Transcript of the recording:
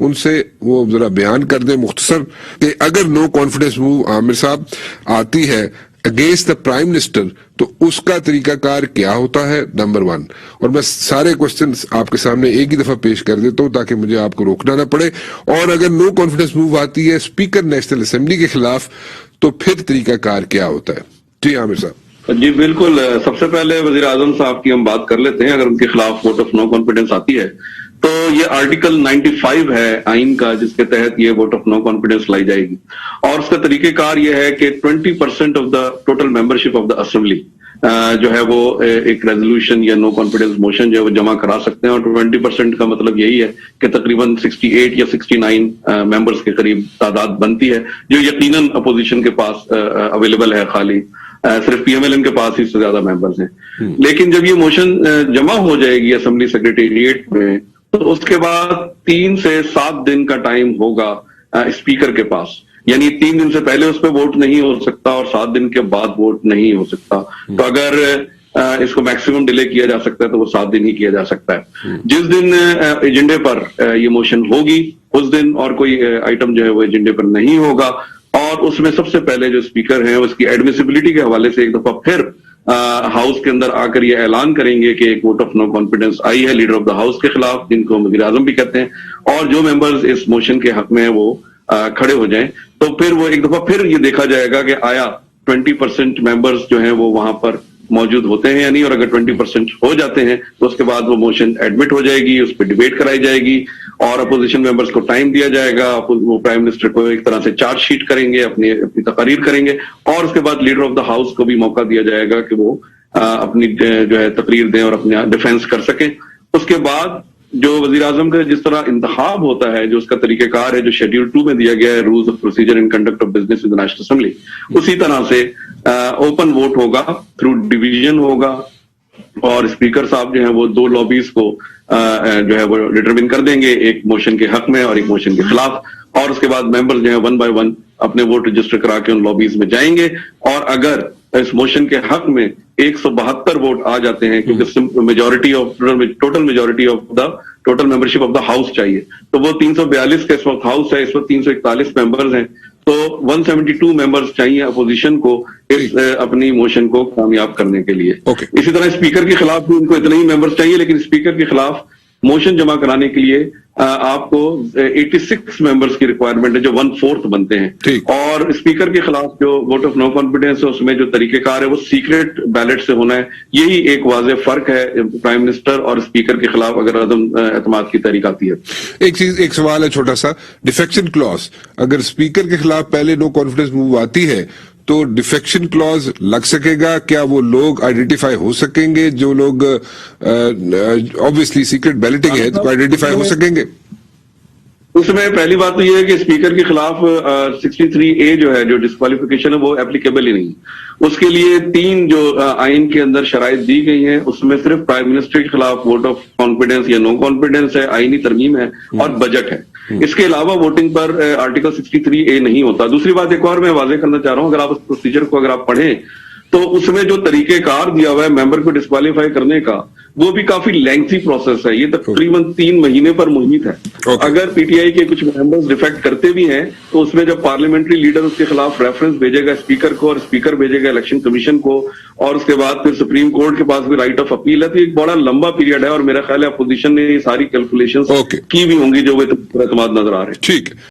ان سے وہ ذرا بیان کر دیں مختصر کہ اگر نو کانفیڈنس موو عامر صاحب آتی ہے اگینسٹ دا پرائم منسٹر تو اس کا طریقہ کار کیا ہوتا ہے، نمبر 1. اور میں سارے کوسچنز آپ کے سامنے ایک ہی دفعہ پیش کر دیتا ہوں تاکہ مجھے آپ کو روکنا نہ پڑے. اور اگر نو کانفیڈنس موو آتی ہے اسپیکر نیشنل اسمبلی کے خلاف تو پھر طریقہ کار کیا ہوتا ہے؟ جی عامر صاحب. جی بالکل، سب سے پہلے وزیر اعظم صاحب کی ہم بات کر لیتے ہیں. اگر ان کے خلاف ووٹ آف نو کانفیڈنس آتی ہے تو یہ آرٹیکل 95 ہے آئین کا، جس کے تحت یہ ووٹ آف نو کانفیڈنس لائی جائے گی. اور اس کا طریقہ کار یہ ہے کہ 20% of the total membership of the assembly جو ہے وہ ایک ریزولوشن یا نو کانفیڈنس موشن جو ہے وہ جمع کرا سکتے ہیں. اور 20% کا مطلب یہی ہے کہ تقریباً 68 یا 69 ممبرز کے قریب تعداد بنتی ہے، جو یقیناً اپوزیشن کے پاس اویلیبل ہے. خالی صرف پی ایم ایل این کے پاس ہی سے زیادہ ممبرز ہیں. لیکن جب یہ موشن جمع ہو جائے گی اسمبلی سیکریٹریٹ میں تو اس کے بعد 3 سے 7 دن کا ٹائم ہوگا اسپیکر کے پاس. یعنی 3 دن سے پہلے اس پہ ووٹ نہیں ہو سکتا اور 7 دن کے بعد ووٹ نہیں ہو سکتا. تو اگر اس کو میکسیمم ڈیلے کیا جا سکتا ہے تو وہ 7 دن ہی کیا جا سکتا ہے. جس دن ایجنڈے پر یہ موشن ہوگی اس دن اور کوئی آئٹم جو ہے وہ ایجنڈے پر نہیں ہوگا. اور اس میں سب سے پہلے جو اسپیکر ہیں اس کی ایڈمیسیبلٹی کے حوالے سے ایک دفعہ پھر ہاؤس کے اندر آ کر یہ اعلان کریں گے کہ ایک ووٹ آف نو کانفیڈنس آئی ہے لیڈر آف دا ہاؤس کے خلاف، جن کو وزیر اعظم بھی کہتے ہیں. اور جو ممبرز اس موشن کے حق میں ہیں وہ کھڑے ہو جائیں. تو پھر وہ ایک دفعہ پھر یہ دیکھا جائے گا کہ آیا 20% ممبرز جو ہیں وہ وہاں پر موجود ہوتے ہیں یا نہیں. اور اگر 20% ہو جاتے ہیں تو اس کے بعد وہ موشن ایڈمٹ ہو جائے گی، اس پہ ڈیبیٹ کرائی جائے گی اور اپوزیشن ممبرز کو ٹائم دیا جائے گا. وہ پرائم منسٹر کو ایک طرح سے چارج شیٹ کریں گے، اپنی تقاریر کریں گے. اور اس کے بعد لیڈر آف دا ہاؤس کو بھی موقع دیا جائے گا کہ وہ اپنی جو ہے تقریر دیں اور اپنا ڈیفینس کر سکیں. اس کے بعد جو وزیر اعظم کا جس طرح انتخاب ہوتا ہے، جو اس کا طریقہ کار ہے جو شیڈیول 2 میں دیا گیا ہے، rules of procedure and conduct of business with national assembly, اسی طرح سے اوپن ووٹ ہوگا، تھرو ڈویژن ہوگا. اور اسپیکر صاحب جو ہیں وہ 2 لابیز کو جو ہے وہ ڈٹرمن کر دیں گے، ایک موشن کے حق میں اور ایک موشن کے خلاف. اور اس کے بعد ممبر جو ہیں 1 بائی 1 اپنے ووٹ رجسٹر کرا کے ان لابیز میں جائیں گے. اور اگر اس موشن کے حق میں 172 ووٹ آ جاتے ہیں، کیونکہ majority of total majority of the total membership of the house چاہیے، تو وہ 342 کا اس وقت ہاؤس ہے، اس وقت 341 ممبرز ہیں. تو 172 ممبرز چاہیے اپوزیشن کو اس اپنی موشن کو کامیاب کرنے کے لیے. اسی طرح اسپیکر کے خلاف بھی ان کو اتنے ہی ممبرز چاہیے، لیکن اسپیکر کے خلاف موشن جمع کرانے کے لیے آپ کو 86 ممبرز کی ریکوائرمنٹ ہے، جو 1/4 بنتے ہیں. اور اسپیکر کے خلاف جو ووٹ آف نو کانفیڈنس ہے اس میں جو طریقہ کار ہے وہ سیکرٹ بیلٹ سے ہونا ہے. یہی ایک واضح فرق ہے پرائم منسٹر اور اسپیکر کے خلاف اگر عدم اعتماد کی تحریک آتی ہے. ایک سوال ہے چھوٹا سا، ڈیفیکشن کلوز اگر اسپیکر کے خلاف پہلے نو کانفیڈنس موو آتی ہے تو ڈیفیکشن کلوز لگ سکے گا؟ کیا وہ لوگ آئیڈینٹیفائی ہو سکیں گے جو لوگ obviously سیکرٹ بیلٹنگ ہے تو آئیڈینٹیفائی ہو سکیں گے؟ اس میں پہلی بات تو یہ ہے کہ اسپیکر کے خلاف 63A جو ہے جو ڈسکوالیفیکیشن ہے وہ اپلیکیبل ہی نہیں. اس کے لیے 3 جو آئین کے اندر شرائط دی گئی ہیں، اس میں صرف پرائم منسٹر کے خلاف ووٹ آف کانفیڈنس یا نو کانفیڈنس ہے، آئینی ترمیم ہے اور بجٹ ہے. اس کے علاوہ ووٹنگ پر آرٹیکل 63A نہیں ہوتا. دوسری بات ایک اور میں واضح کرنا چاہ رہا ہوں، اگر آپ اس پروسیجر کو اگر آپ پڑھیں تو اس میں جو طریقہ کار دیا ہوا ہے ممبر کو ڈسکوالیفائی کرنے کا وہ بھی کافی لینتھی پروسیس ہے. یہ تقریباً 3 مہینے پر محیط ہے. اگر پی ٹی آئی کے کچھ ممبرز ڈیفیکٹ کرتے بھی ہیں تو اس میں جب پارلیمنٹری لیڈر اس کے خلاف ریفرنس بھیجے گا اسپیکر کو اور اسپیکر بھیجے گا الیکشن کمیشن کو اور اس کے بعد پھر سپریم کورٹ کے پاس بھی رائٹ آف اپیل ہے. تو ایک بڑا لمبا پیریڈ ہے اور میرا خیال ہے اپوزیشن نے یہ ساری کیلکولیشنز کی بھی ہوں گی جو وہ اعتماد نظر آ رہے ہیں. ٹھیک ہے.